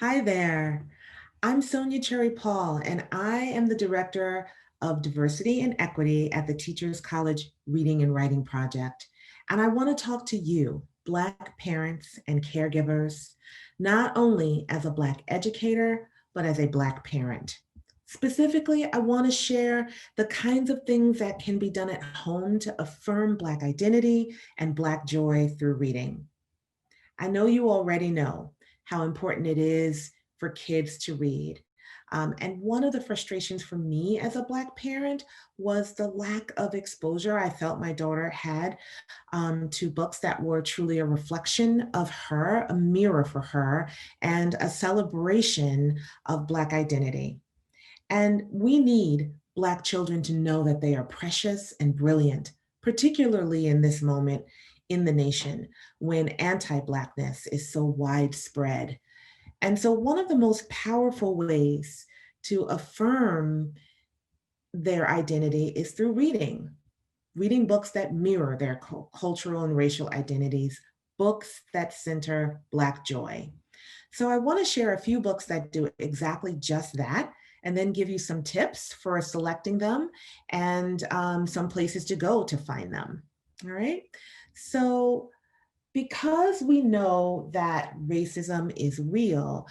Hi there. I'm Sonja Paul, and I am the Director of Diversity and Equity at the Teachers College Reading and Writing Project. And I want to talk to you, Black parents and caregivers, not only as a Black educator, but as a Black parent. Specifically, I want to share the kinds of things that can be done at home to affirm Black identity and Black joy through reading. I know you already know how important it is for kids to read. And one of the frustrations for me as a Black parent was the lack of exposure I felt my daughter had to books that were truly a reflection of her, a mirror for her, and a celebration of Black identity. And we need Black children to know that they are precious and brilliant, particularly in this moment in the nation when anti Blackness is so widespread. And so, one of the most powerful ways to affirm their identity is through reading books that mirror their cultural and racial identities, books that center Black joy. So I want to share a few books that do exactly just that, and then give you some tips for selecting them and some places to go to find them. All right. So because we know that racism is real,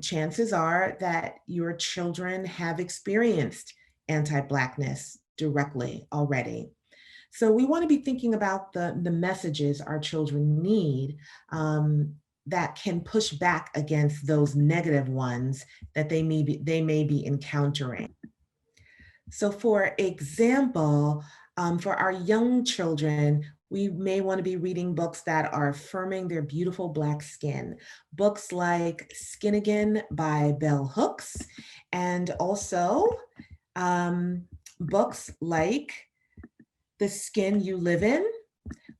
chances are that your children have experienced anti-Blackness directly already. So we want to be thinking about the messages our children need that can push back against those negative ones that they may be encountering. So for example, for our young children, we may want to be reading books that are affirming their beautiful Black skin. Books like Skin Again by Bell Hooks, and also um, books like The Skin You Live In,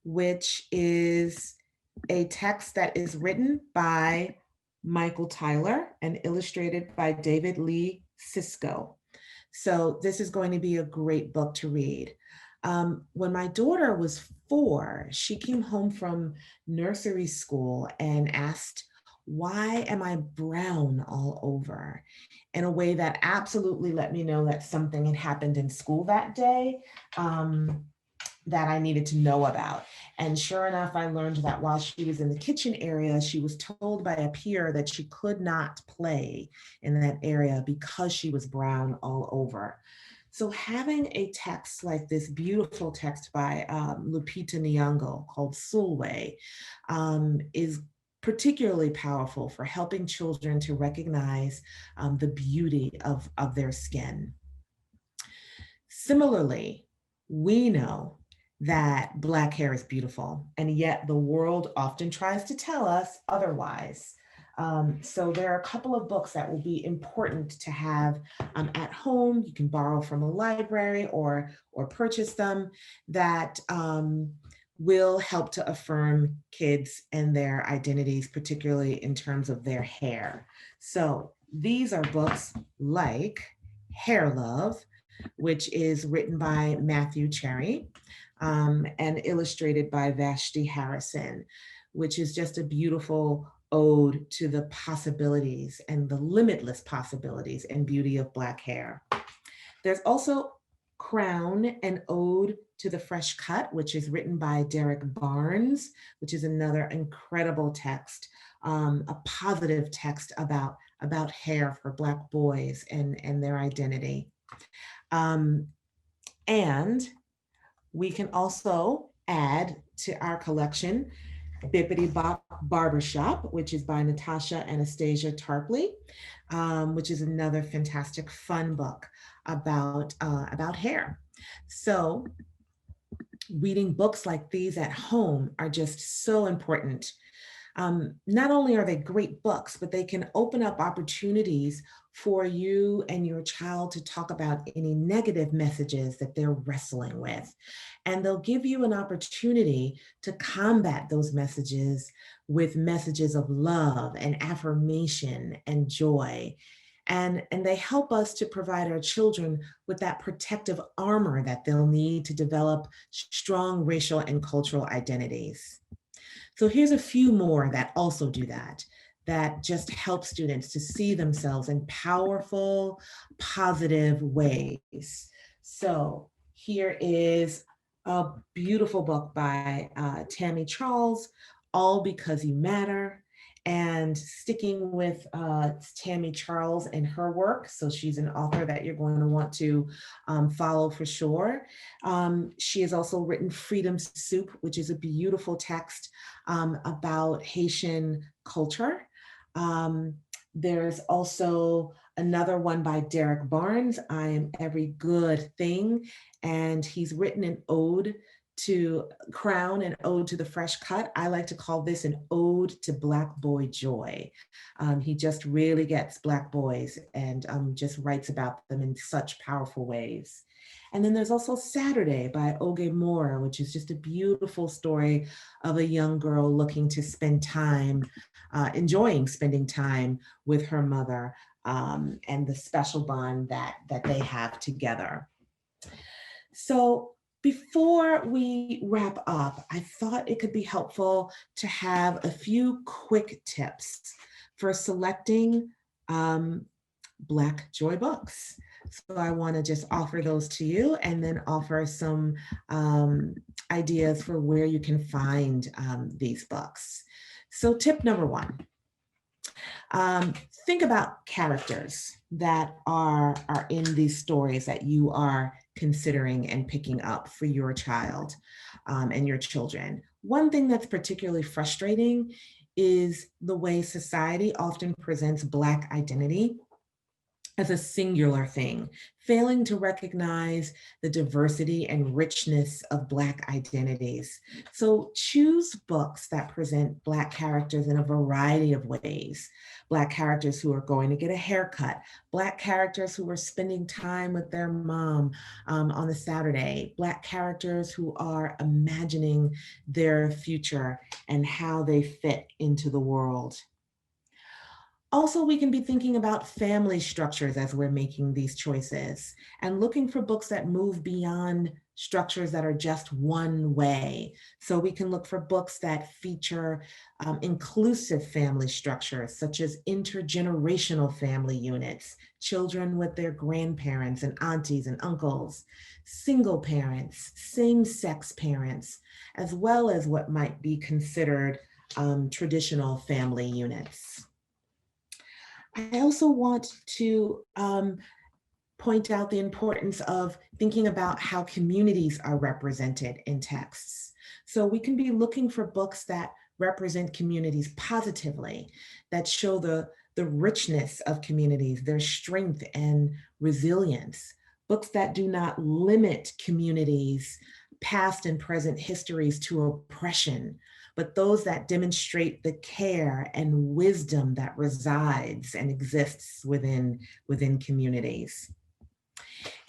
which is a text that is written by Michael Tyler and illustrated by David Lee Sisko. So this is going to be a great book to read. When my daughter was 4, she came home from nursery school and asked, "Why am I brown all over?" In a way that absolutely let me know that something had happened in school that day. That I needed to know about. And sure enough, I learned that while she was in the kitchen area, she was told by a peer that she could not play in that area because she was brown all over. So having a text like this beautiful text by Lupita Nyong'o called Sulwe is particularly powerful for helping children to recognize the beauty of their skin. Similarly, we know that Black hair is beautiful, and yet the world often tries to tell us otherwise. So there are a couple of books that will be important to have at home. You can borrow from a library or purchase them that will help to affirm kids and their identities, particularly in terms of their hair. So these are books like Hair Love, which is written by Matthew Cherry and illustrated by Vashti Harrison, which is just a beautiful ode to the possibilities and the limitless possibilities and beauty of Black hair. There's also Crown, an ode to the fresh cut, which is written by Derek Barnes, which is another incredible text, a positive text about hair for Black boys and their identity. Um, and we can also add to our collection Bippity Bop Barbershop, which is by Natasha Anastasia Tarpley, which is another fantastic fun book about hair. So reading books like these at home are just so important. Not only are they great books, but they can open up opportunities for you and your child to talk about any negative messages that they're wrestling with. And they'll give you an opportunity to combat those messages with messages of love and affirmation and joy. And they help us to provide our children with that protective armor that they'll need to develop strong racial and cultural identities. So here's a few more that also do that. that just help students to see themselves in powerful, positive ways. So here is a beautiful book by Tammy Charles, All Because You Matter. And sticking with Tammy Charles and her work, so she's an author that you're going to want to follow for sure. She has also written Freedom Soup, which is a beautiful text about Haitian culture. There's also another one by Derek Barnes, I Am Every Good Thing, and he's written an ode to Crown, an ode to the fresh cut. I like to call this an ode to Black boy joy. He just really gets Black boys and just writes about them in such powerful ways. And then there's also Saturday by Oge Moore, which is just a beautiful story of a young girl looking to spend time, enjoying spending time with her mother, and the special bond that they have together. So before we wrap up, I thought it could be helpful to have a few quick tips for selecting Black Joy books. So I want to just offer those to you and then offer some ideas for where you can find these books. So tip number one, think about characters that are in these stories that you are considering and picking up for your child and your children. One thing that's particularly frustrating is the way society often presents Black identity as a singular thing, failing to recognize the diversity and richness of Black identities. So choose books that present Black characters in a variety of ways. Black characters who are going to get a haircut, Black characters who are spending time with their mom on a Saturday, Black characters who are imagining their future and how they fit into the world. Also, we can be thinking about family structures as we're making these choices and looking for books that move beyond structures that are just one way. So we can look for books that feature inclusive family structures, such as intergenerational family units, children with their grandparents and aunties and uncles, single parents, same-sex parents, as well as what might be considered traditional family units. I also want to point out the importance of thinking about how communities are represented in texts. So we can be looking for books that represent communities positively, that show the richness of communities, their strength and resilience, books that do not limit communities' past and present histories to oppression, but those that demonstrate the care and wisdom that resides and exists within communities.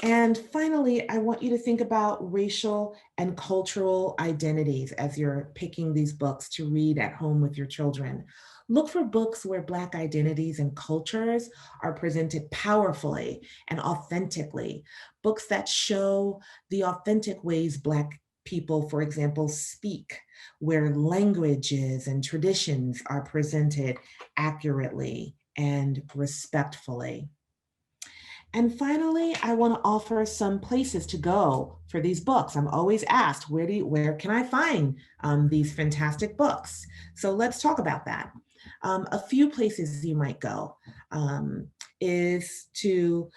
And finally, I want you to think about racial and cultural identities as you're picking these books to read at home with your children. Look for books where Black identities and cultures are presented powerfully and authentically. Books that show the authentic ways Black people, for example, speak, where languages and traditions are presented accurately and respectfully. And finally, I want to offer some places to go for these books. I'm always asked, where can I find these fantastic books? So let's talk about that. A few places you might go is to,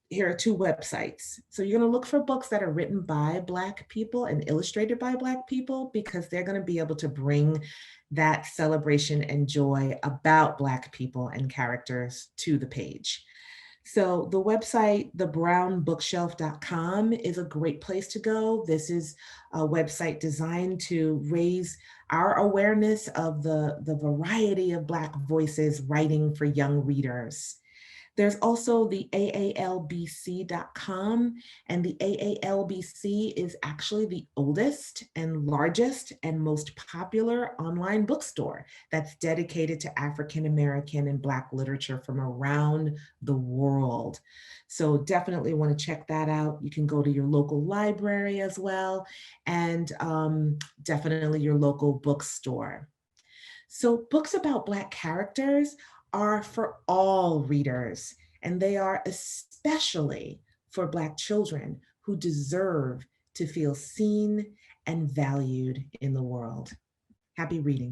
here are two websites. So you're going to look for books that are written by Black people and illustrated by Black people, because they're going to be able to bring that celebration and joy about Black people and characters to the page. So the website, thebrownbookshelf.com, is a great place to go. This is a website designed to raise our awareness of the variety of Black voices writing for young readers. There's also the AALBC.com, and the AALBC is actually the oldest and largest and most popular online bookstore that's dedicated to African American and Black literature from around the world. So definitely want to check that out. You can go to your local library as well, and definitely your local bookstore. So, books about Black characters are for all readers, and they are especially for Black children who deserve to feel seen and valued in the world. Happy reading.